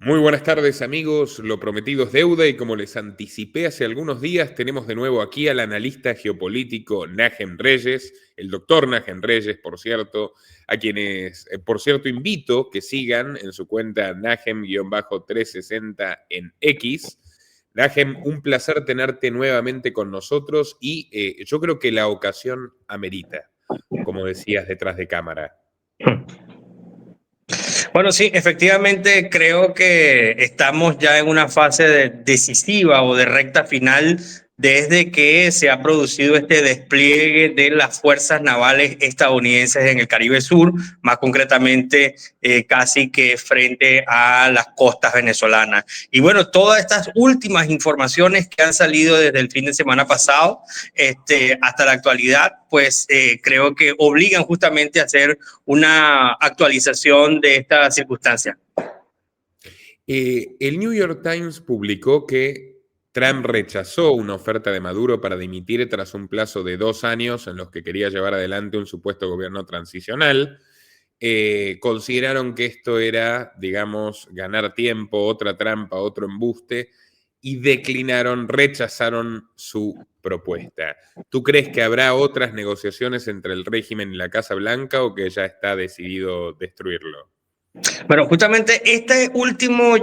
Muy buenas tardes amigos, lo prometido es deuda y como les anticipé hace algunos días, tenemos de nuevo aquí al analista geopolítico Najem Reyes, el doctor Najem Reyes, por cierto, a quienes, por cierto, invito que sigan en su cuenta Najem-360 en X. Najem, un placer tenerte nuevamente con nosotros y yo creo que la ocasión amerita, como decías detrás de cámara. Bueno, sí, efectivamente creo que estamos ya en una fase decisiva o de recta final desde que se ha producido este despliegue de las fuerzas navales estadounidenses en el Caribe Sur, más concretamente casi que frente a las costas venezolanas. Y bueno, todas estas últimas informaciones que han salido desde el fin de semana pasado hasta la actualidad, pues creo que obligan justamente a hacer una actualización de esta circunstancia. El New York Times publicó que Trump rechazó una oferta de Maduro para dimitir tras un plazo de 2 años en los que quería llevar adelante un supuesto gobierno transicional. Consideraron que esto era, digamos, ganar tiempo, otra trampa, otro embuste, y rechazaron su propuesta. ¿Tú crees que habrá otras negociaciones entre el régimen y la Casa Blanca o que ya está decidido destruirlo? Bueno, justamente este último,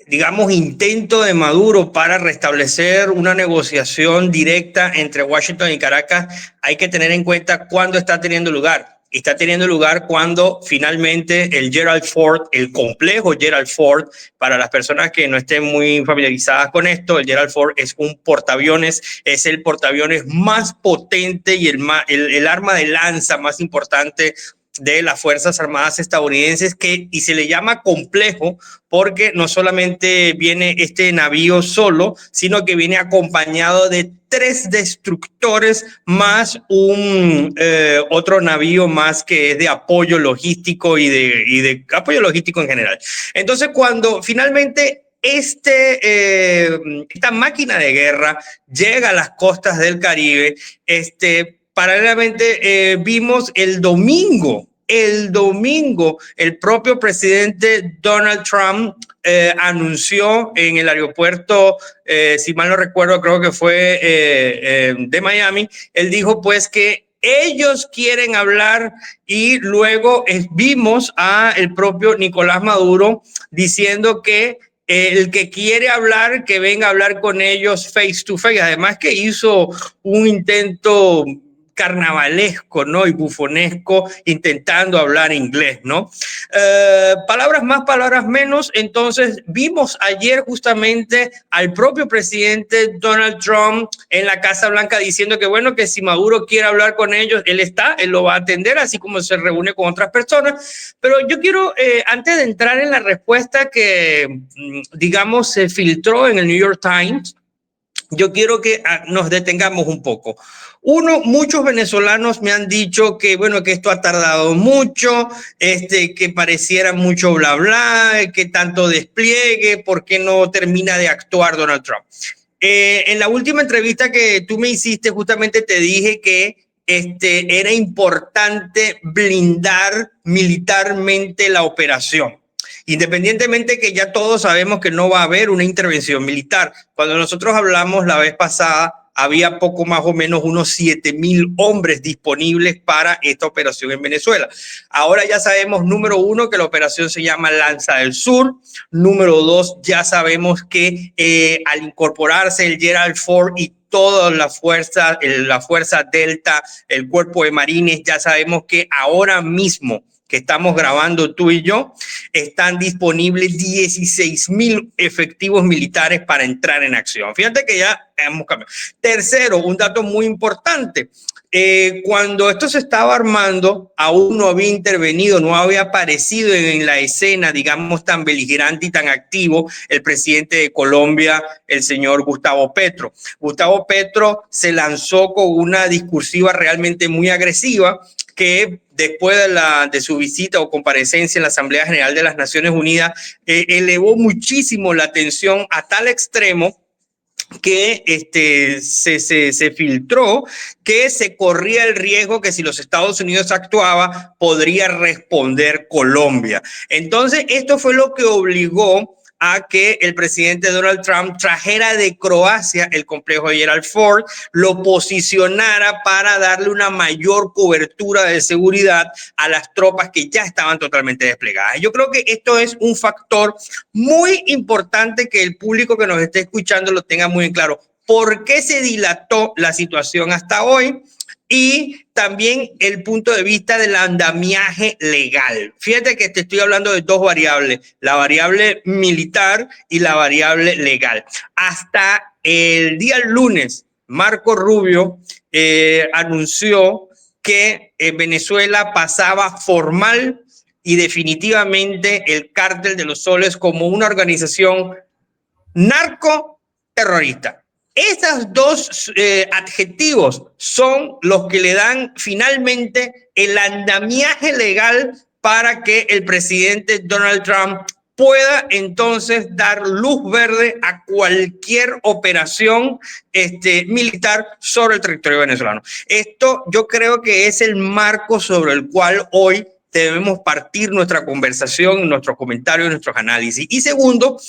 digamos, intento de Maduro para restablecer una negociación directa entre Washington y Caracas, hay que tener en cuenta cuándo está teniendo lugar. Está teniendo lugar cuando finalmente el Gerald Ford, el complejo Gerald Ford, para las personas que no estén muy familiarizadas con esto, el Gerald Ford es un portaaviones, es el portaaviones más potente y el arma de lanza más importante de las Fuerzas Armadas estadounidenses, y se le llama complejo porque no solamente viene este navío solo, sino que viene acompañado de 3 destructores más otro navío más que es de apoyo logístico y de apoyo logístico en general. Entonces, cuando finalmente esta máquina de guerra llega a las costas del Caribe, paralelamente vimos el domingo, el propio presidente Donald Trump anunció en el aeropuerto, si mal no recuerdo, creo que fue de Miami, él dijo pues que ellos quieren hablar, y luego vimos a el propio Nicolás Maduro diciendo que el que quiere hablar, que venga a hablar con ellos face to face. Además que hizo un intento carnavalesco, ¿no? Y bufonesco, intentando hablar inglés, ¿no? Palabras más, palabras menos. Entonces, vimos ayer justamente al propio presidente Donald Trump en la Casa Blanca diciendo que, bueno, que si Maduro quiere hablar con ellos, él lo va a atender, así como se reúne con otras personas. Pero yo quiero, antes de entrar en la respuesta que, digamos, se filtró en el New York Times, yo quiero que nos detengamos un poco. Muchos venezolanos me han dicho que, bueno, que esto ha tardado mucho, que pareciera mucho bla bla, que tanto despliegue, ¿por qué no termina de actuar Donald Trump? En la última entrevista que tú me hiciste, justamente te dije que era importante blindar militarmente la operación. Independientemente que ya todos sabemos que no va a haber una intervención militar. Cuando nosotros hablamos la vez pasada, había poco más o menos unos 7,000 hombres disponibles para esta operación en Venezuela. Ahora ya sabemos, número 1, que la operación se llama Lanza del Sur. Número 2, ya sabemos que al incorporarse el Gerald Ford y toda la fuerza Delta, el cuerpo de marines, ya sabemos que ahora mismo que estamos grabando tú y yo, están disponibles 16,000 efectivos militares para entrar en acción. Fíjate que ya hemos cambiado. Tercero, un dato muy importante. Cuando esto se estaba armando, aún no había intervenido, no había aparecido en la escena, digamos, tan beligerante y tan activo el presidente de Colombia, el señor Gustavo Petro. Gustavo Petro se lanzó con una discursiva realmente muy agresiva, que después de su visita o comparecencia en la Asamblea General de las Naciones Unidas, elevó muchísimo la tensión a tal extremo que se filtró que se corría el riesgo que si los Estados Unidos actuaba, podría responder Colombia. Entonces, esto fue lo que obligó a que el presidente Donald Trump trajera de Croacia el complejo de Gerald Ford, lo posicionara para darle una mayor cobertura de seguridad a las tropas que ya estaban totalmente desplegadas. Yo creo que esto es un factor muy importante que el público que nos esté escuchando lo tenga muy en claro. ¿Por qué se dilató la situación hasta hoy? Y también el punto de vista del andamiaje legal. Fíjate que te estoy hablando de dos variables, la variable militar y la variable legal. Hasta el día lunes, Marco Rubio anunció que Venezuela pasaba formal y definitivamente el Cártel de los Soles como una organización narcoterrorista. Esos dos adjetivos son los que le dan finalmente el andamiaje legal para que el presidente Donald Trump pueda entonces dar luz verde a cualquier operación militar sobre el territorio venezolano. Esto yo creo que es el marco sobre el cual hoy debemos partir nuestra conversación, nuestros comentarios, nuestros análisis. Y segundo,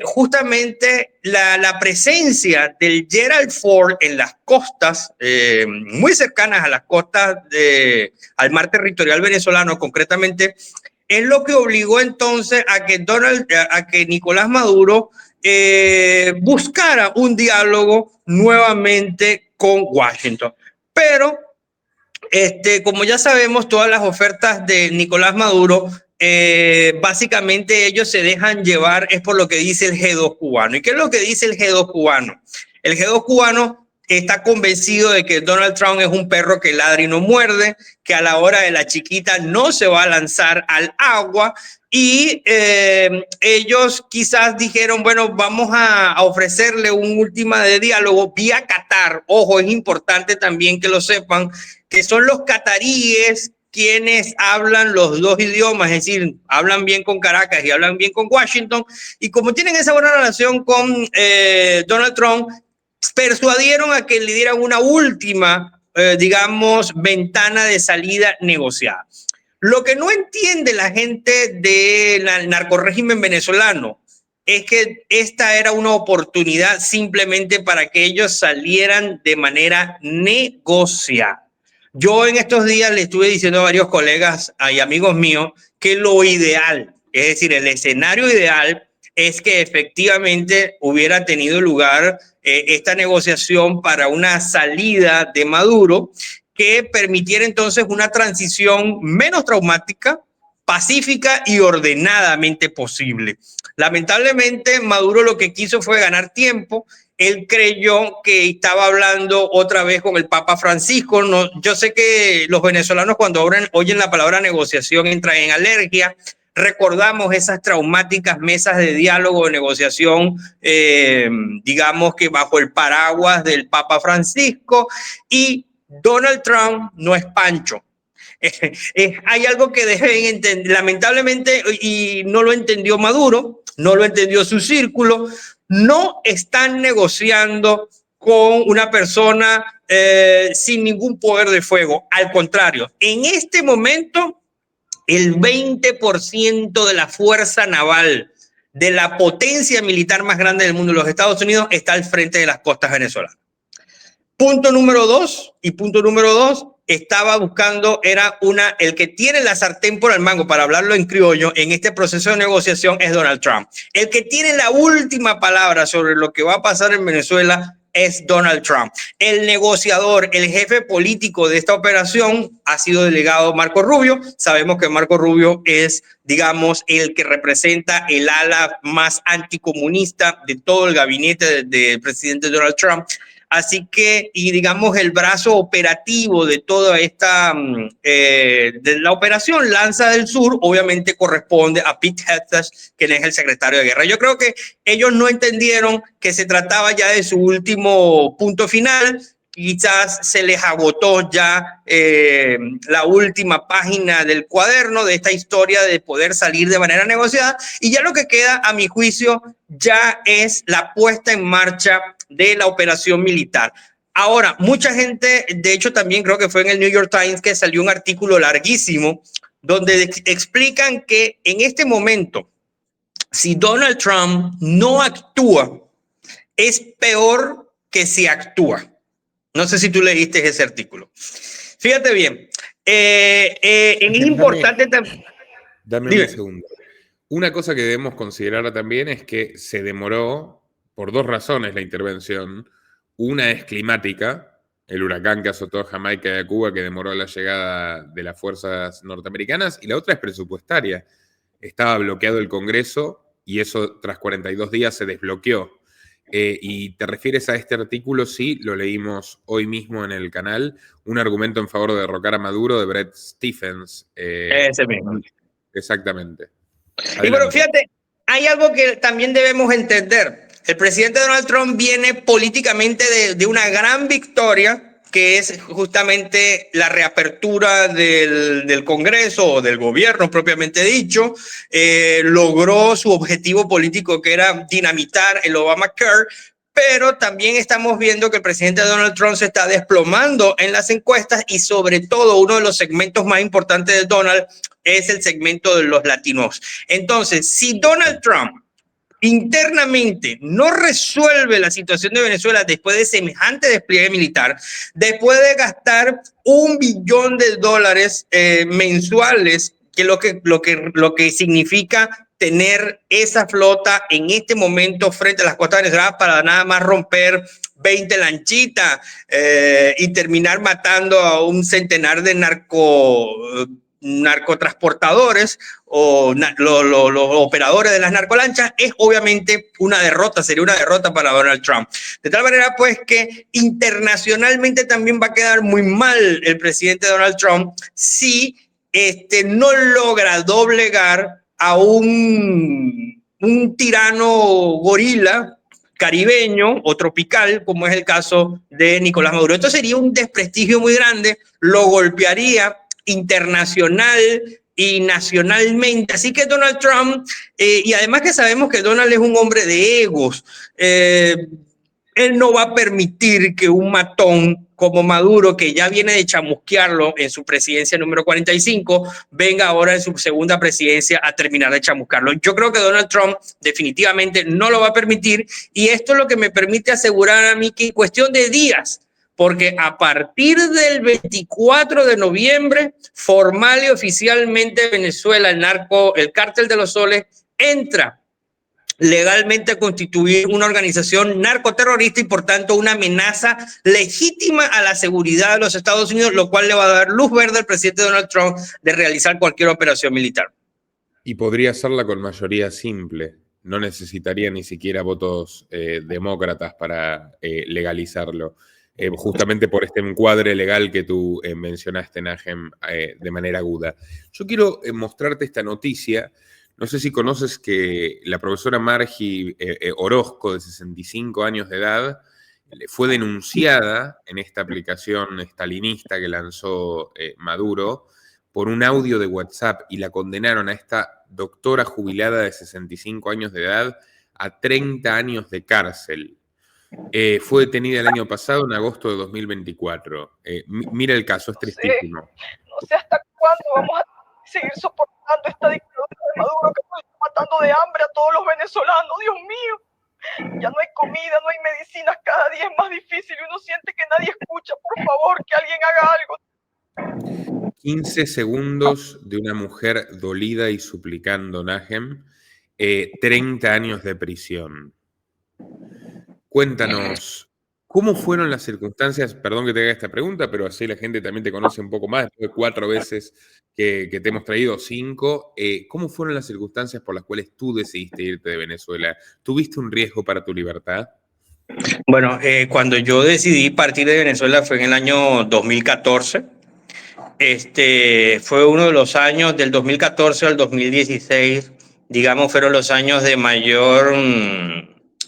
justamente la presencia del Gerald Ford en las costas, muy cercanas a las costas al mar territorial venezolano, concretamente, es lo que obligó entonces a que Nicolás Maduro buscara un diálogo nuevamente con Washington. Pero como ya sabemos, todas las ofertas de Nicolás Maduro, básicamente ellos se dejan llevar, es por lo que dice el G2 cubano. ¿Y qué es lo que dice el G2 cubano? El G2 cubano está convencido de que Donald Trump es un perro que ladra y no muerde, que a la hora de la chiquita no se va a lanzar al agua, y ellos quizás dijeron, bueno, vamos a ofrecerle un última de diálogo vía Qatar. Ojo, es importante también que lo sepan, que son los cataríes quienes hablan los dos idiomas, es decir, hablan bien con Caracas y hablan bien con Washington, y como tienen esa buena relación con Donald Trump, persuadieron a que le dieran una última, digamos, ventana de salida negociada. Lo que no entiende la gente del narcorrégimen venezolano es que esta era una oportunidad simplemente para que ellos salieran de manera negociada. Yo en estos días le estuve diciendo a varios colegas y amigos míos que lo ideal, es decir, el escenario ideal es que efectivamente hubiera tenido lugar esta negociación para una salida de Maduro que permitiera entonces una transición menos traumática, pacífica y ordenadamente posible. Lamentablemente, Maduro lo que quiso fue ganar tiempo. Él creyó que estaba hablando otra vez con el Papa Francisco. No, yo sé que los venezolanos cuando oyen la palabra negociación entran en alergia. Recordamos esas traumáticas mesas de diálogo, de negociación, digamos que bajo el paraguas del Papa Francisco, y Donald Trump no es Pancho. Hay algo que deben entender, lamentablemente, y no lo entendió Maduro, no lo entendió su círculo. No están negociando con una persona sin ningún poder de fuego. Al contrario, en este momento, el 20% de la fuerza naval de la potencia militar más grande del mundo, los Estados Unidos, está al frente de las costas venezolanas. Punto número dos, estaba buscando, el que tiene la sartén por el mango, para hablarlo en criollo, en este proceso de negociación es Donald Trump. El que tiene la última palabra sobre lo que va a pasar en Venezuela es Donald Trump. El negociador, el jefe político de esta operación ha sido delegado Marco Rubio. Sabemos que Marco Rubio es, digamos, el que representa el ala más anticomunista de todo el gabinete del presidente Donald Trump. Así que, y digamos, el brazo operativo de toda esta, de la operación Lanza del Sur, obviamente corresponde a Pete Hegseth, quien es el secretario de guerra. Yo creo que ellos no entendieron que se trataba ya de su último punto final, quizás se les agotó ya la última página del cuaderno de esta historia de poder salir de manera negociada, y ya lo que queda, a mi juicio, ya es la puesta en marcha de la operación militar. Ahora, mucha gente, de hecho también creo que fue en el New York Times que salió un artículo larguísimo donde explican que en este momento, si Donald Trump no actúa, es peor que si actúa. No sé si tú leíste ese artículo. Fíjate bien, es importante también. Dame un segundo. Una cosa que debemos considerar también es que se demoró por dos razones la intervención. Una es climática, el huracán que azotó Jamaica y a Cuba, que demoró la llegada de las fuerzas norteamericanas, y la otra es presupuestaria. Estaba bloqueado el Congreso y eso tras 42 días se desbloqueó. Y te refieres a este artículo, sí, lo leímos hoy mismo en el canal, un argumento en favor de derrocar a Maduro de Bret Stephens. Ese mismo. Exactamente. Adelante. Y bueno, fíjate, hay algo que también debemos entender. El presidente Donald Trump viene políticamente de una gran victoria, que es justamente la reapertura del Congreso o del gobierno propiamente dicho. Logró su objetivo político, que era dinamitar el Obamacare, pero también estamos viendo que el presidente Donald Trump se está desplomando en las encuestas, y sobre todo uno de los segmentos más importantes de Donald es el segmento de los latinos. Entonces, si Donald Trump internamente no resuelve la situación de Venezuela después de semejante despliegue militar, después de gastar $1 billón mensuales, que lo que significa tener esa flota en este momento frente a las costas venezolanas para nada más romper 20 lanchitas y terminar matando a un centenar de narcotransportadores o los operadores de las narcolanchas, es obviamente una derrota, sería una derrota para Donald Trump. De tal manera, pues, que internacionalmente también va a quedar muy mal el presidente Donald Trump si no logra doblegar a un tirano gorila caribeño o tropical, como es el caso de Nicolás Maduro. Esto sería un desprestigio muy grande, lo golpearía internacional y nacionalmente. Así que Donald Trump, y además que sabemos que Donald es un hombre de egos, él no va a permitir que un matón como Maduro, que ya viene de chamusquearlo en su presidencia número 45, venga ahora en su segunda presidencia a terminar de chamuscarlo. Yo creo que Donald Trump definitivamente no lo va a permitir, y esto es lo que me permite asegurar a mí que en cuestión de días, porque a partir del 24 de noviembre, formal y oficialmente Venezuela, el Cártel de los Soles, entra legalmente a constituir una organización narcoterrorista y por tanto una amenaza legítima a la seguridad de los Estados Unidos, lo cual le va a dar luz verde al presidente Donald Trump de realizar cualquier operación militar. Y podría hacerla con mayoría simple, no necesitaría ni siquiera votos demócratas para legalizarlo. Justamente por este encuadre legal que tú mencionaste, Najem, de manera aguda. Yo quiero mostrarte esta noticia. No sé si conoces que la profesora Margie Orozco, de 65 años de edad, fue denunciada en esta aplicación stalinista que lanzó Maduro por un audio de WhatsApp, y la condenaron a esta doctora jubilada de 65 años de edad a 30 años de cárcel. Fue detenida el año pasado, en agosto de 2024. Mira el caso, es tristísimo. No sé hasta cuándo vamos a seguir soportando esta dictadura de Maduro, que nos está matando de hambre a todos los venezolanos. Dios mío, ya no hay comida, no hay medicinas, cada día es más difícil y uno siente que nadie escucha. Por favor, que alguien haga algo. 15 segundos de una mujer dolida y suplicando, Najem, 30 años de prisión. Cuéntanos, ¿cómo fueron las circunstancias? Perdón que te haga esta pregunta, pero así la gente también te conoce un poco más, después de 4 veces que te hemos traído 5. ¿Cómo fueron las circunstancias por las cuales tú decidiste irte de Venezuela? ¿Tuviste un riesgo para tu libertad? Bueno, cuando yo decidí partir de Venezuela fue en el año 2014. Fue uno de los años del 2014 al 2016, digamos, fueron los años de mayor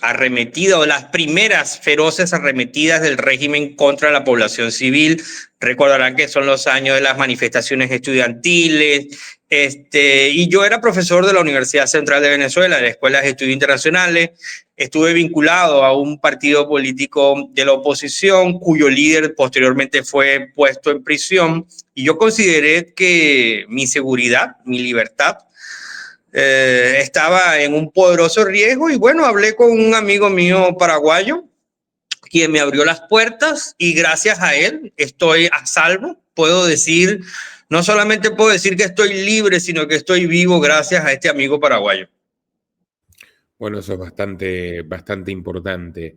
arremetida o las primeras feroces arremetidas del régimen contra la población civil. Recordarán que son los años de las manifestaciones estudiantiles. Y yo era profesor de la Universidad Central de Venezuela, de la Escuela de Estudios Internacionales. Estuve vinculado a un partido político de la oposición, cuyo líder posteriormente fue puesto en prisión. Y yo consideré que mi seguridad, mi libertad, estaba en un poderoso riesgo. Y bueno, hablé con un amigo mío paraguayo, quien me abrió las puertas, y gracias a él estoy a salvo. Puedo decir, no solamente puedo decir que estoy libre, sino que estoy vivo gracias a este amigo paraguayo. Bueno, eso es bastante importante.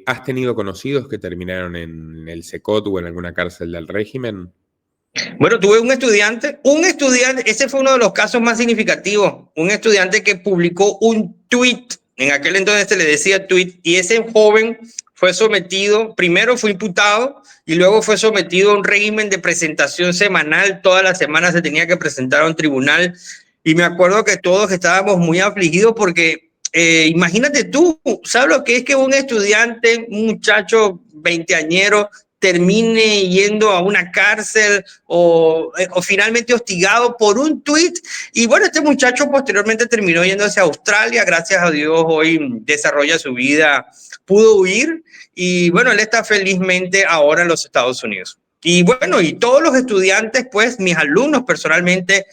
¿Has tenido conocidos que terminaron en el SECOT o en alguna cárcel del régimen? Bueno, tuve un estudiante, ese fue uno de los casos más significativos, un estudiante que publicó un tweet, en aquel entonces se le decía tweet, y ese joven fue sometido, primero fue imputado y luego fue sometido a un régimen de presentación semanal. Todas las semanas se tenía que presentar a un tribunal, y me acuerdo que todos estábamos muy afligidos porque imagínate tú, ¿sabes lo que es que un estudiante, un muchacho veinteañero, termine yendo a una cárcel o finalmente hostigado por un tuit? Y bueno, este muchacho posteriormente terminó yéndose a Australia, gracias a Dios hoy desarrolla su vida, pudo huir, y bueno, él está felizmente ahora en los Estados Unidos. Y bueno, y todos los estudiantes, pues mis alumnos personalmente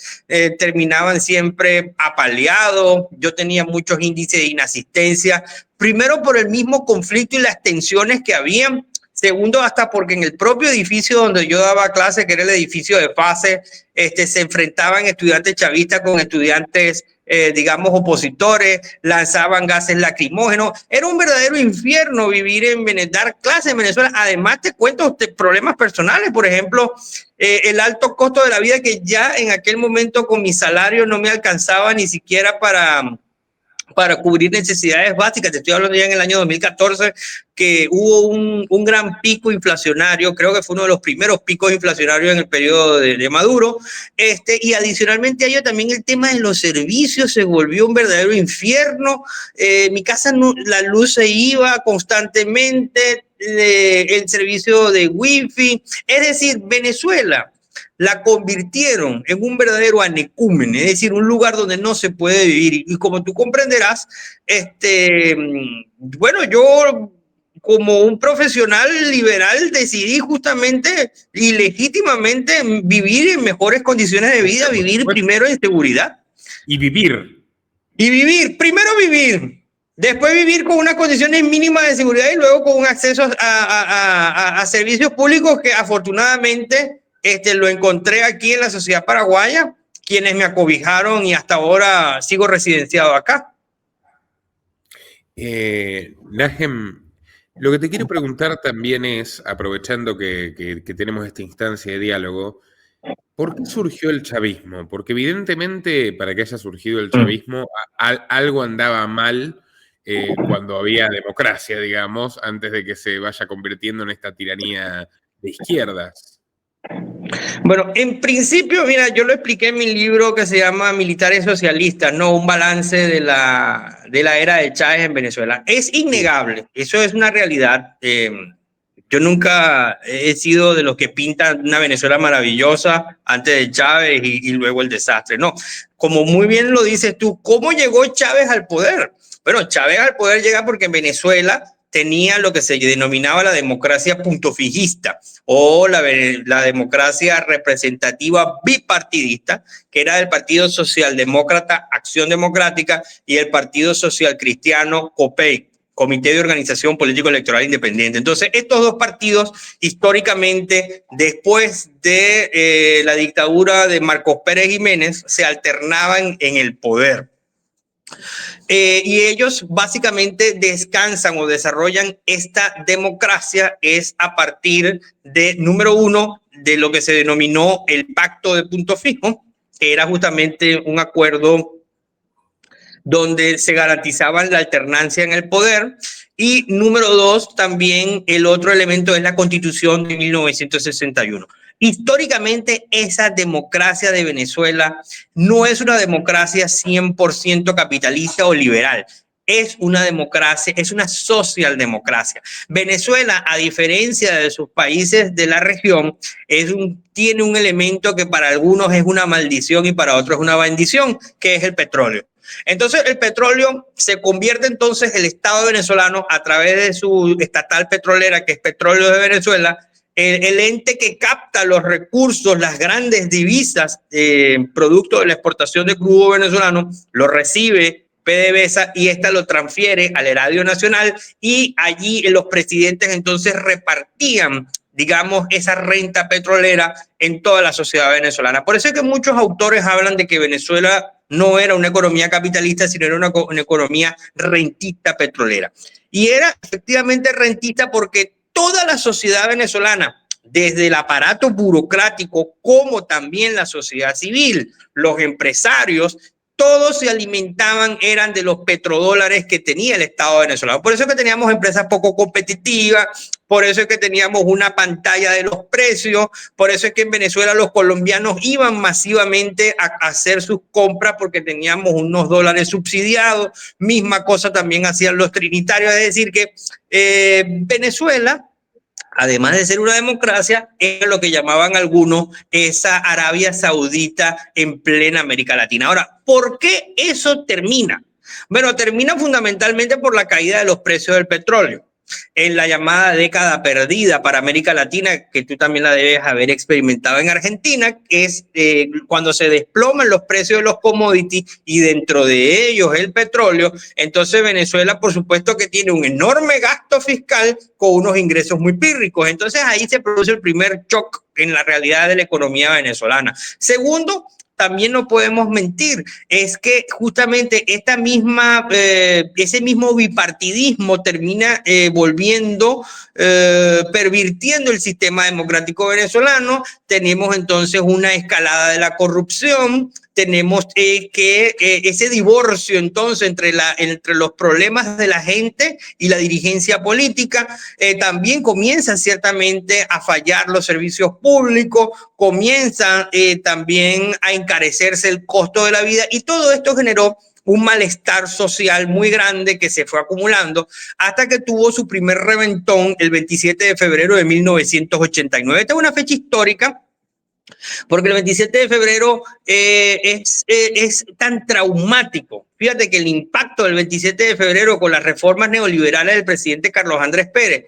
terminaban siempre apaleados. Yo tenía muchos índices de inasistencia, primero por el mismo conflicto y las tensiones que habían. Segundo, hasta porque en el propio edificio donde yo daba clase, que era el edificio de FASE, se enfrentaban estudiantes chavistas con estudiantes, digamos, opositores, lanzaban gases lacrimógenos. Era un verdadero infierno vivir dar clases en Venezuela. Además, te cuento problemas personales, por ejemplo, el alto costo de la vida, que ya en aquel momento con mi salario no me alcanzaba ni siquiera para cubrir necesidades básicas. Te estoy hablando ya en el año 2014, que hubo un gran pico inflacionario. Creo que fue uno de los primeros picos inflacionarios en el periodo de Maduro. Y adicionalmente a ello también el tema de los servicios se volvió un verdadero infierno. Mi casa, la luz se iba constantemente, el servicio de wifi. Es decir, Venezuela la convirtieron en un verdadero anecúmen, es decir, un lugar donde no se puede vivir. Y como tú comprenderás, bueno, yo como un profesional liberal decidí justamente y legítimamente vivir en mejores condiciones de vida, vivir primero en seguridad. Y vivir. Primero vivir. Después vivir con unas condiciones mínimas de seguridad y luego con un acceso a servicios públicos que afortunadamente lo encontré aquí en la sociedad paraguaya, quienes me acobijaron, y hasta ahora sigo residenciado acá. Najem, lo que te quiero preguntar también es, aprovechando que tenemos esta instancia de diálogo, ¿por qué surgió el chavismo? Porque evidentemente para que haya surgido el chavismo algo andaba mal cuando había democracia, digamos, antes de que se vaya convirtiendo en esta tiranía de izquierdas. Bueno, en principio, mira, yo lo expliqué en mi libro que se llama Militares Socialistas, ¿no? Un balance de la era de Chávez en Venezuela. Es innegable, eso es una realidad. Yo nunca he sido de los que pintan una Venezuela maravillosa antes de Chávez y luego el desastre. No, como muy bien lo dices tú, ¿cómo llegó Chávez al poder? Bueno, Chávez al poder llega porque en Venezuela tenía lo que se denominaba la democracia puntofijista o la democracia representativa bipartidista, que era el Partido Socialdemócrata Acción Democrática y el Partido Social Cristiano COPEI, Comité de Organización Político Electoral Independiente. Entonces, estos dos partidos, históricamente, después de la dictadura de Marcos Pérez Jiménez, se alternaban en el poder. Y ellos básicamente descansan o desarrollan esta democracia es a partir de, número uno, de lo que se denominó el Pacto de Punto Fijo, que era justamente un acuerdo donde se garantizaban la alternancia en el poder. Y número dos, también el otro elemento es la Constitución de 1961. Históricamente, esa democracia de Venezuela no es una democracia 100% capitalista o liberal. es una democracia, es una socialdemocracia. Venezuela, a diferencia de sus países de la región, tiene un elemento que para algunos es una maldición y para otros es una bendición, que es el petróleo. Entonces el petróleo se convierte entonces el Estado venezolano a través de su estatal petrolera, que es Petróleo de Venezuela, el ente que capta los recursos, las grandes divisas, producto de la exportación de crudo venezolano, lo recibe PDVSA y esta lo transfiere al Erario Nacional y allí los presidentes entonces repartían, digamos, esa renta petrolera en toda la sociedad venezolana. Por eso es que muchos autores hablan de que Venezuela no era una economía capitalista, sino era una economía rentista petrolera. Y era efectivamente rentista porque toda la sociedad venezolana, desde el aparato burocrático como también la sociedad civil, los empresarios, todos se alimentaban, eran de los petrodólares que tenía el Estado venezolano. Por eso es que teníamos empresas poco competitivas, por eso es que teníamos una pantalla de los precios, por eso es que en Venezuela los colombianos iban masivamente a hacer sus compras porque teníamos unos dólares subsidiados. Misma cosa también hacían los trinitarios, es decir que Venezuela, además de ser una democracia, es lo que llamaban algunos esa Arabia Saudita en plena América Latina. Ahora, ¿por qué eso termina? Bueno, termina fundamentalmente por la caída de los precios del petróleo. En la llamada década perdida para América Latina, que tú también la debes haber experimentado en Argentina, que es cuando se desploman los precios de los commodities y dentro de ellos el petróleo. Entonces Venezuela, por supuesto, que tiene un enorme gasto fiscal con unos ingresos muy pírricos. Entonces ahí se produce el primer shock en la realidad de la economía venezolana. Segundo, también no podemos mentir, es que justamente esta misma, ese mismo bipartidismo termina pervirtiendo el sistema democrático venezolano. Tenemos entonces una escalada de la corrupción, tenemos ese divorcio entonces entre los problemas de la gente y la dirigencia política. También comienzan ciertamente a fallar los servicios públicos, comienzan también a encarecerse el costo de la vida y todo esto generó un malestar social muy grande que se fue acumulando hasta que tuvo su primer reventón el 27 de febrero de 1989. Esta es una fecha histórica porque el 27 de febrero es tan traumático. Fíjate que el impacto del 27 de febrero con las reformas neoliberales del presidente Carlos Andrés Pérez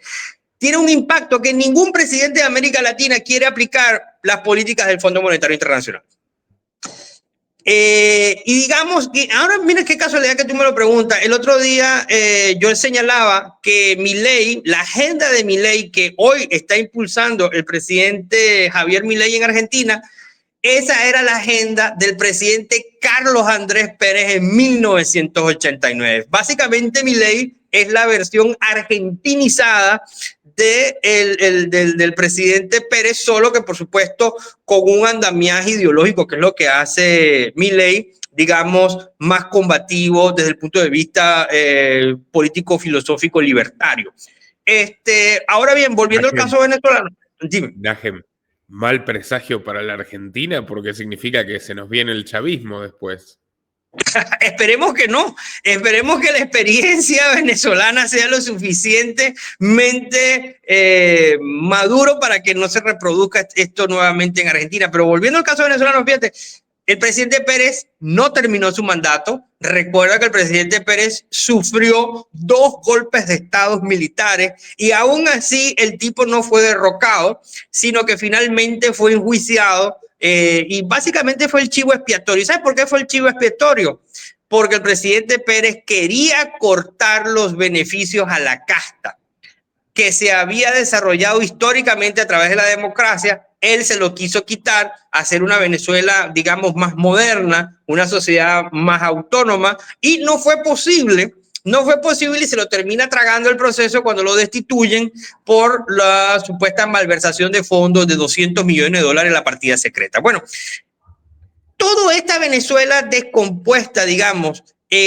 tiene un impacto que ningún presidente de América Latina quiere aplicar las políticas del Fondo Monetario Internacional. Y digamos que ahora, mira qué casualidad que tú me lo preguntas. El otro día yo señalaba que Milei, la agenda de Milei que hoy está impulsando el presidente Javier Milei en Argentina, esa era la agenda del presidente Carlos Andrés Pérez en 1989. Básicamente Milei es la versión argentinizada del presidente Pérez, solo que por supuesto con un andamiaje ideológico, que es lo que hace Milei, digamos, más combativo desde el punto de vista político, filosófico, libertario. Ahora bien, volviendo al caso venezolano, dime. Najem, mal presagio para la Argentina porque significa que se nos viene el chavismo después. Esperemos que no, esperemos que la experiencia venezolana sea lo suficientemente maduro para que no se reproduzca esto nuevamente en Argentina. Pero volviendo al caso venezolano, fíjate, el presidente Pérez no terminó su mandato. Recuerda que el presidente Pérez sufrió 2 golpes de estado militares y aún así el tipo no fue derrocado, sino que finalmente fue enjuiciado. Y básicamente fue el chivo expiatorio. ¿Sabes por qué fue el chivo expiatorio? Porque el presidente Pérez quería cortar los beneficios a la casta que se había desarrollado históricamente a través de la democracia. Él se lo quiso quitar, hacer una Venezuela, digamos, más moderna, una sociedad más autónoma, y no fue posible. No fue posible y se lo termina tragando el proceso cuando lo destituyen por la supuesta malversación de fondos de $200 millones en la partida secreta. Bueno, toda esta Venezuela descompuesta, digamos,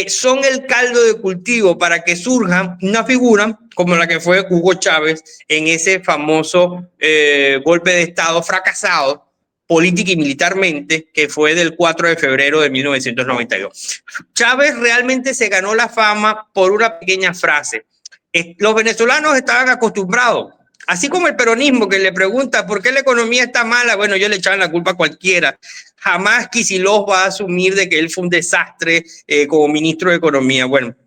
son el caldo de cultivo para que surja una figura como la que fue Hugo Chávez en ese famoso golpe de Estado fracasado política y militarmente, que fue del 4 de febrero de 1992. Chávez realmente se ganó la fama por una pequeña frase. Los venezolanos estaban acostumbrados, así como el peronismo, que le pregunta por qué la economía está mala. Bueno, ellos le echaban la culpa a cualquiera. Jamás Kicillof va a asumir de que él fue un desastre como ministro de Economía. Bueno,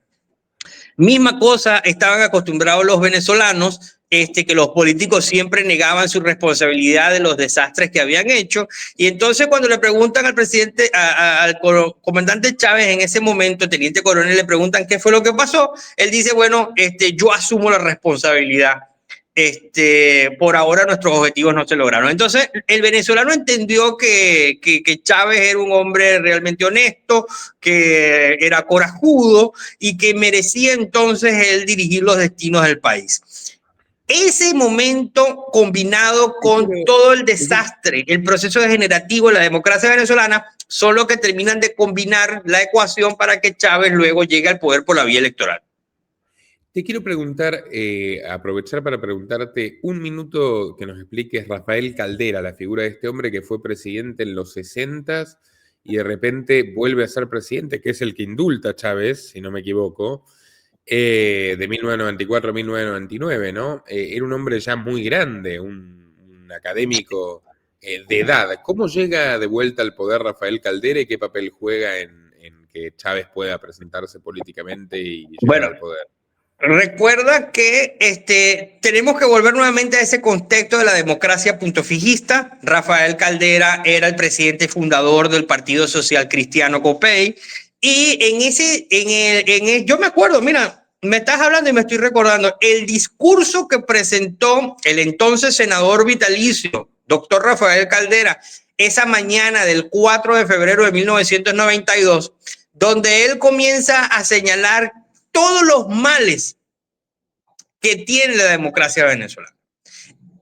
misma cosa estaban acostumbrados los venezolanos, que los políticos siempre negaban su responsabilidad de los desastres que habían hecho. Y entonces cuando le preguntan al presidente, al comandante Chávez en ese momento, teniente coronel, le preguntan qué fue lo que pasó, él dice, bueno, yo asumo la responsabilidad. Por ahora nuestros objetivos no se lograron. Entonces el venezolano entendió que Chávez era un hombre realmente honesto, que era corajudo y que merecía entonces él dirigir los destinos del país. Ese momento combinado con todo el desastre, el proceso degenerativo de la democracia venezolana, son los que terminan de combinar la ecuación para que Chávez luego llegue al poder por la vía electoral. Te quiero preguntar, aprovechar para preguntarte un minuto que nos expliques Rafael Caldera, la figura de este hombre que fue presidente en los 60s y de repente vuelve a ser presidente, que es el que indulta a Chávez, si no me equivoco, de 1994 a 1999, ¿no? Era un hombre ya muy grande, un académico de edad. ¿Cómo llega de vuelta al poder Rafael Caldera y qué papel juega en que Chávez pueda presentarse políticamente y llegar al poder? Recuerda que tenemos que volver nuevamente a ese contexto de la democracia puntofijista. Rafael Caldera era el presidente fundador del Partido Social Cristiano COPEI. Y yo me acuerdo, mira, me estás hablando y me estoy recordando el discurso que presentó el entonces senador vitalicio, doctor Rafael Caldera, esa mañana del 4 de febrero de 1992, donde él comienza a señalar todos los males que tiene la democracia venezolana.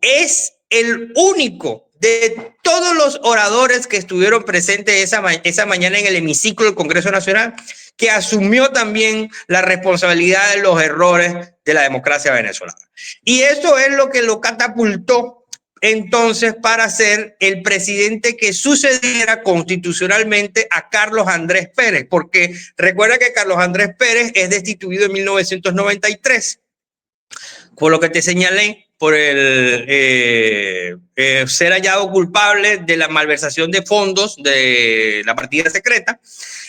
Es el único de todos los oradores que estuvieron presentes esa mañana en el hemiciclo del Congreso Nacional que asumió también la responsabilidad de los errores de la democracia venezolana. Y eso es lo que lo catapultó entonces para ser el presidente que sucediera constitucionalmente a Carlos Andrés Pérez, porque recuerda que Carlos Andrés Pérez es destituido en 1993, por lo que te señalé, por el ser hallado culpable de la malversación de fondos de la partida secreta.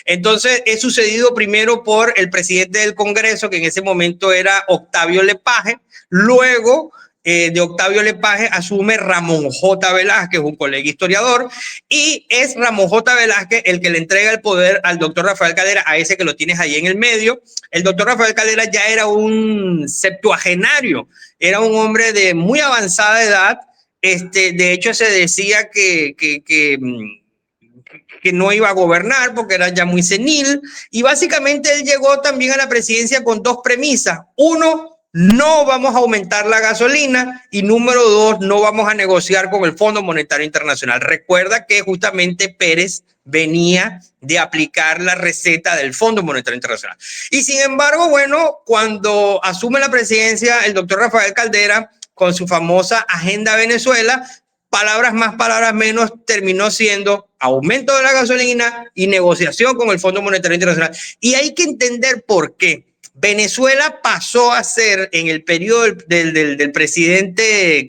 Entonces es sucedido primero por el presidente del Congreso, que en ese momento era Octavio Lepage. Luego de Octavio Lepage asume Ramón J. Velázquez, un colega historiador, y es Ramón J. Velázquez el que le entrega el poder al doctor Rafael Caldera, a ese que lo tienes ahí en el medio. El doctor Rafael Caldera ya era un septuagenario, era un hombre de muy avanzada edad. De hecho, se decía que no iba a gobernar porque era ya muy senil, y básicamente él llegó también a la presidencia con dos premisas. Uno, no vamos a aumentar la gasolina, y número dos, no vamos a negociar con el Fondo Monetario Internacional. Recuerda que justamente Pérez venía de aplicar la receta del Fondo Monetario Internacional. Y sin embargo, bueno, cuando asume la presidencia el doctor Rafael Caldera con su famosa Agenda Venezuela, palabras más, palabras menos, terminó siendo aumento de la gasolina y negociación con el Fondo Monetario Internacional. Y hay que entender por qué. Venezuela pasó a ser, en el periodo del presidente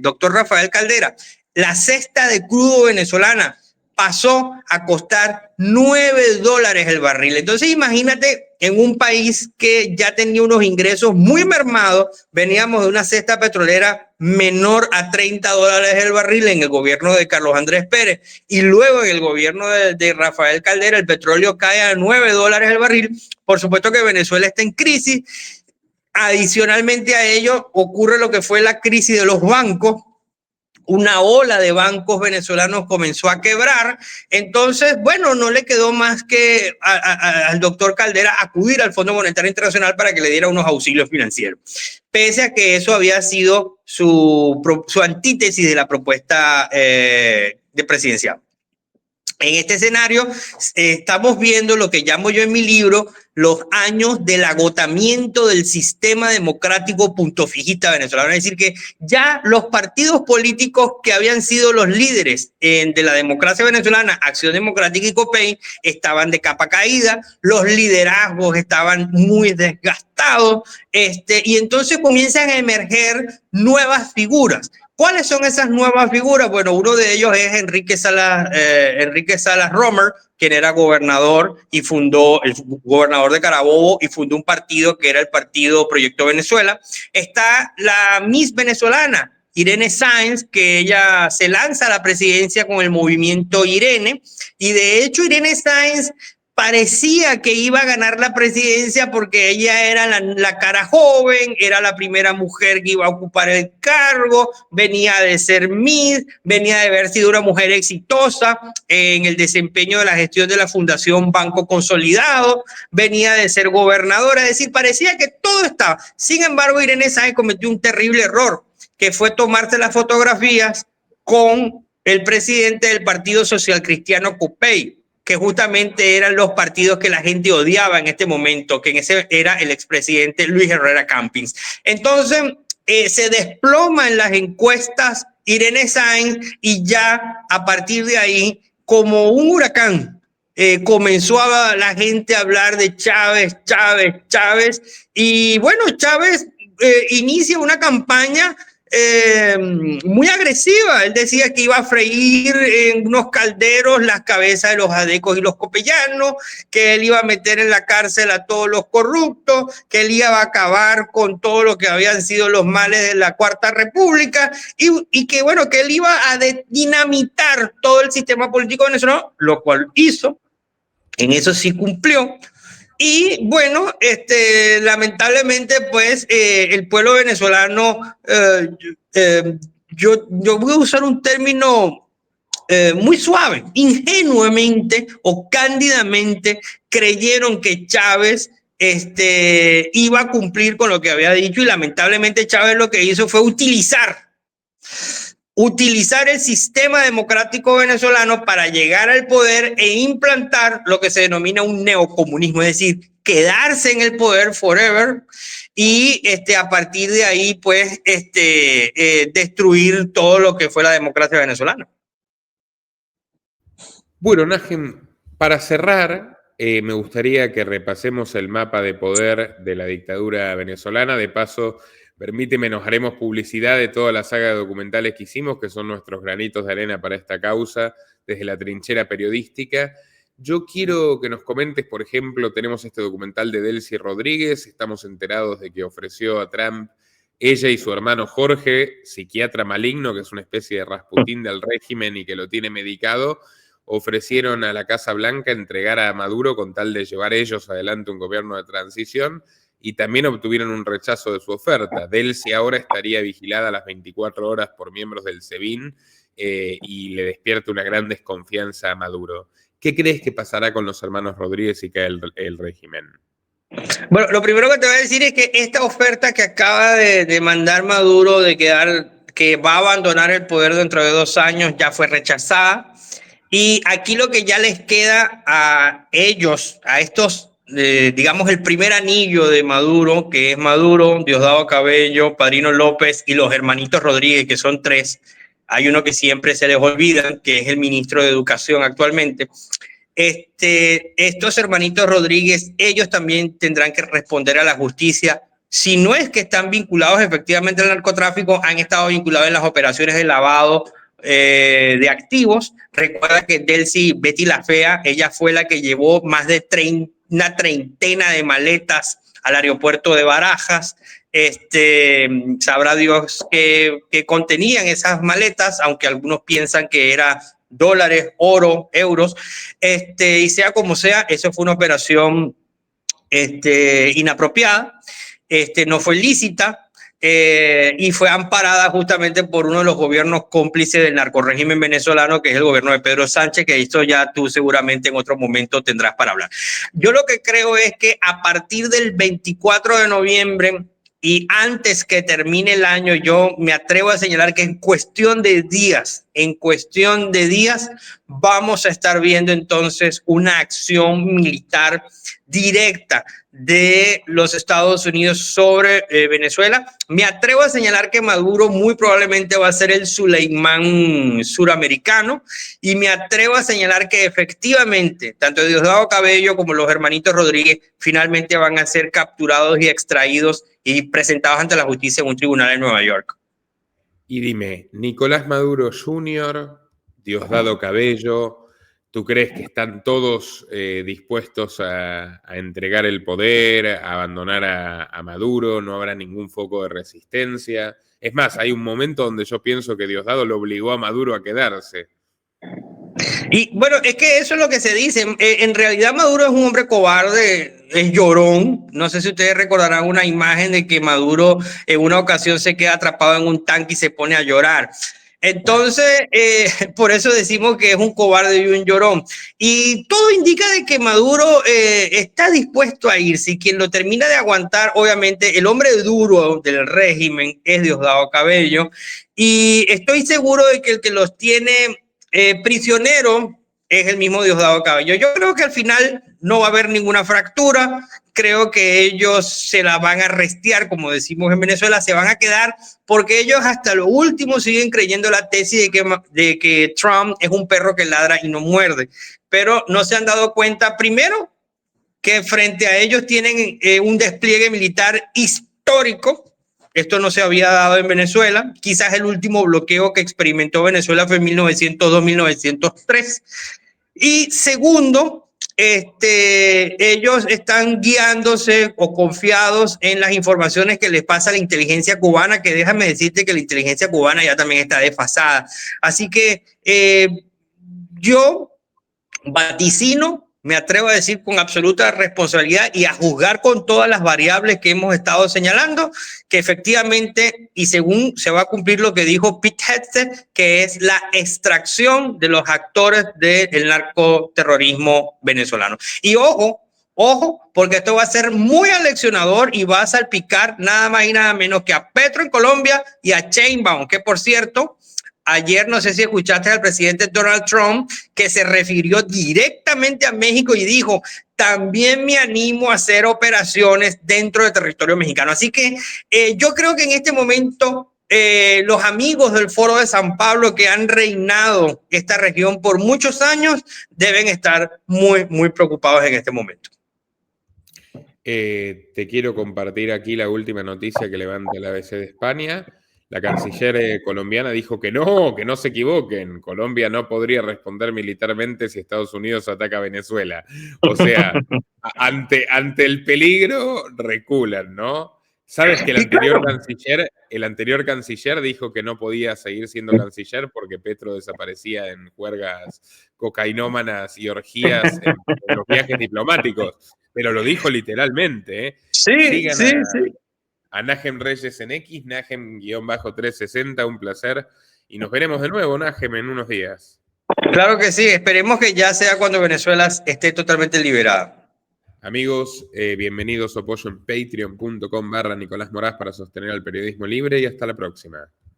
doctor Rafael Caldera, la cesta de crudo venezolana pasó a costar $9 el barril. Entonces imagínate, en un país que ya tenía unos ingresos muy mermados, veníamos de una cesta petrolera menor a $30 el barril en el gobierno de Carlos Andrés Pérez, y luego en el gobierno de Rafael Caldera el petróleo cae a $9 el barril. Por supuesto que Venezuela está en crisis. Adicionalmente a ello ocurre lo que fue la crisis de los bancos. Una ola de bancos venezolanos comenzó a quebrar. Entonces, bueno, no le quedó más que al doctor Caldera acudir al Fondo Monetario Internacional para que le diera unos auxilios financieros, pese a que eso había sido su antítesis de la propuesta de presidencial. En este escenario estamos viendo lo que llamo yo en mi libro los años del agotamiento del sistema democrático punto fijista venezolano. Es decir, que ya los partidos políticos que habían sido los líderes de la democracia venezolana, Acción Democrática y COPEI, estaban de capa caída, los liderazgos estaban muy desgastados, y entonces comienzan a emerger nuevas figuras. ¿Cuáles son esas nuevas figuras? Bueno, uno de ellos es Enrique Salas Romer, quien era gobernador de Carabobo y fundó un partido que era el partido Proyecto Venezuela. Está la Miss venezolana, Irene Sáenz, que ella se lanza a la presidencia con el movimiento Irene, y de hecho Irene Sáenz parecía que iba a ganar la presidencia porque ella era la cara joven, era la primera mujer que iba a ocupar el cargo, venía de ser Miss, venía de haber sido una mujer exitosa en el desempeño de la gestión de la Fundación Banco Consolidado, venía de ser gobernadora, es decir, parecía que todo estaba. Sin embargo, Irene Sáenz cometió un terrible error, que fue tomarse las fotografías con el presidente del Partido Social Cristiano COPEI, que justamente eran los partidos que la gente odiaba en este momento, que en ese era el expresidente Luis Herrera Campins. Entonces, se desploma en las encuestas Irene Sáenz y ya a partir de ahí, como un huracán, comenzó la gente a hablar de Chávez, y bueno, Chávez inicia una campaña muy agresiva. Él decía que iba a freír en unos calderos las cabezas de los adecos y los copellanos, que él iba a meter en la cárcel a todos los corruptos, que él iba a acabar con todo lo que habían sido los males de la Cuarta República y que bueno, que él iba a dinamitar todo el sistema político venezolano, lo cual hizo. En eso sí cumplió. Y bueno, lamentablemente, pues el pueblo venezolano, yo voy a usar un término muy suave, ingenuamente o cándidamente creyeron que Chávez iba a cumplir con lo que había dicho, y lamentablemente Chávez lo que hizo fue utilizar el sistema democrático venezolano para llegar al poder e implantar lo que se denomina un neocomunismo, es decir, quedarse en el poder forever y a partir de ahí, pues, destruir todo lo que fue la democracia venezolana. Bueno, Najem, para cerrar, me gustaría que repasemos el mapa de poder de la dictadura venezolana. De paso, permíteme, nos haremos publicidad de toda la saga de documentales que hicimos, que son nuestros granitos de arena para esta causa, desde la trinchera periodística. Yo quiero que nos comentes, por ejemplo, tenemos este documental de Delcy Rodríguez, estamos enterados de que ofreció a Trump ella y su hermano Jorge, psiquiatra maligno, que es una especie de Rasputín del régimen y que lo tiene medicado, ofrecieron a la Casa Blanca entregar a Maduro con tal de llevar ellos adelante un gobierno de transición, y también obtuvieron un rechazo de su oferta. Delcy ahora estaría vigilada a las 24 horas por miembros del SEBIN y le despierta una gran desconfianza a Maduro. ¿Qué crees que pasará con los hermanos Rodríguez y cae el régimen? Bueno, lo primero que te voy a decir es que esta oferta que acaba de mandar Maduro de que va a abandonar el poder dentro de 2 años ya fue rechazada. Y aquí lo que ya les queda a ellos, a estos, digamos, el primer anillo de Maduro, que es Maduro, Diosdado Cabello, Padrino López y los hermanitos Rodríguez, que son 3. Hay uno que siempre se les olvida, que es el ministro de Educación actualmente. Estos hermanitos Rodríguez, ellos también tendrán que responder a la justicia. Si no es que están vinculados efectivamente al narcotráfico, han estado vinculados en las operaciones de lavado de activos. Recuerda que Betty la Fea, ella fue la que llevó más de una treintena de maletas al aeropuerto de Barajas. Sabrá Dios qué contenían esas maletas, aunque algunos piensan que era dólares, oro, euros, y sea como sea, eso fue una operación inapropiada, no fue lícita, y fue amparada justamente por uno de los gobiernos cómplices del narcorrégimen venezolano, que es el gobierno de Pedro Sánchez, que esto ya tú seguramente en otro momento tendrás para hablar. Yo lo que creo es que a partir del 24 de noviembre y antes que termine el año, yo me atrevo a señalar que en cuestión de días en cuestión de días vamos a estar viendo entonces una acción militar directa de los Estados Unidos sobre Venezuela. Me atrevo a señalar que Maduro muy probablemente va a ser el Suleimán suramericano, y me atrevo a señalar que efectivamente tanto Diosdado Cabello como los hermanitos Rodríguez finalmente van a ser capturados y extraídos y presentados ante la justicia en un tribunal en Nueva York. Y dime, Nicolás Maduro Jr., Diosdado Cabello, ¿tú crees que están todos dispuestos a entregar el poder, a abandonar a Maduro? ¿No habrá ningún foco de resistencia? Es más, hay un momento donde yo pienso que Diosdado lo obligó a Maduro a quedarse. Y bueno, es que eso es lo que se dice. En realidad Maduro es un hombre cobarde, es llorón. No sé si ustedes recordarán una imagen de que Maduro en una ocasión se queda atrapado en un tanque y se pone a llorar. Entonces, por eso decimos que es un cobarde y un llorón. Y todo indica de que Maduro está dispuesto a irse, y quien lo termina de aguantar, obviamente, el hombre duro del régimen es Diosdado Cabello. Y estoy seguro de que el que los tiene prisionero es el mismo Diosdado Cabello. Yo creo que al final no va a haber ninguna fractura. Creo que ellos se la van a restear, como decimos en Venezuela, se van a quedar, porque ellos hasta lo último siguen creyendo la tesis de que Trump es un perro que ladra y no muerde. Pero no se han dado cuenta, primero, que frente a ellos tienen un despliegue militar histórico. Esto no se había dado en Venezuela. Quizás el último bloqueo que experimentó Venezuela fue en 1902-1903. Y segundo, ellos están guiándose o confiados en las informaciones que les pasa a la inteligencia cubana, que déjame decirte que la inteligencia cubana ya también está desfasada. Así que yo vaticino, me atrevo a decir con absoluta responsabilidad y a juzgar con todas las variables que hemos estado señalando, que efectivamente, y según se va a cumplir lo que dijo Pete Hegseth, que es la extracción de los actores del narcoterrorismo venezolano. Y ojo, porque esto va a ser muy aleccionador y va a salpicar nada más y nada menos que a Petro en Colombia y a Sheinbaum, que por cierto, ayer no sé si escuchaste al presidente Donald Trump, que se refirió directamente a México y dijo: también me animo a hacer operaciones dentro del territorio mexicano. Así que yo creo que en este momento los amigos del Foro de San Pablo, que han reinado esta región por muchos años, deben estar muy, muy preocupados en este momento. Te quiero compartir aquí la última noticia que levanta la ABC de España. La canciller colombiana dijo que no se equivoquen. Colombia no podría responder militarmente si Estados Unidos ataca a Venezuela. O sea, ante el peligro reculan, ¿no? Sabes que el anterior canciller dijo que no podía seguir siendo canciller porque Petro desaparecía en juergas cocainómanas y orgías en los viajes diplomáticos. Pero lo dijo literalmente, ¿eh? Sí. A Najem Reyes en X, Najem-360, un placer. Y nos veremos de nuevo, Najem, en unos días. Claro que sí, esperemos que ya sea cuando Venezuela esté totalmente liberada. Amigos, bienvenidos, apoyo en patreon.com/Nicolás Moraz para sostener al periodismo libre, y hasta la próxima.